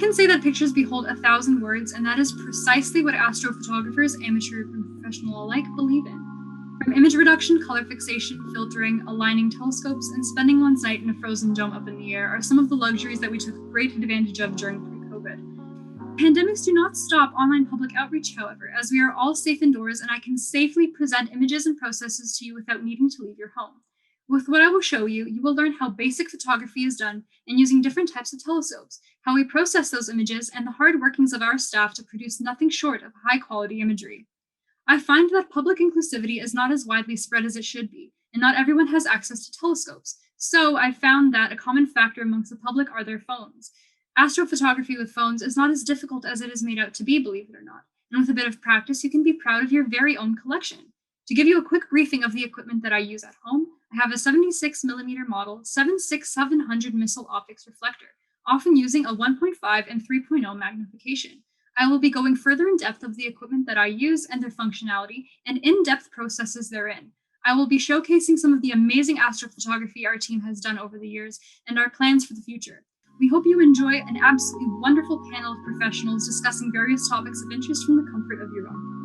can say that pictures behold 1,000 words, and that is precisely what astrophotographers, amateur and professional alike, believe in. From image reduction, color fixation, filtering, aligning telescopes, and spending one's night in a frozen dome up in the air are some of the luxuries that we took great advantage of during pre-COVID. Pandemics do not stop online public outreach, however, as we are all safe indoors and I can safely present images and processes to you without needing to leave your home. With what I will show you, you will learn how basic photography is done and using different types of telescopes, how we process those images, and the hard workings of our staff to produce nothing short of high-quality imagery. I find that public inclusivity is not as widely spread as it should be, and not everyone has access to telescopes. So I found that a common factor amongst the public are their phones. Astrophotography with phones is not as difficult as it is made out to be, believe it or not. And with a bit of practice, you can be proud of your very own collection. To give you a quick briefing of the equipment that I use at home, I have a 76mm model 76700 missile optics reflector, often using a 1.5 and 3.0 magnification. I will be going further in depth of the equipment that I use and their functionality and in-depth processes therein. I will be showcasing some of the amazing astrophotography our team has done over the years and our plans for the future. We hope you enjoy an absolutely wonderful panel of professionals discussing various topics of interest from the comfort of your own home.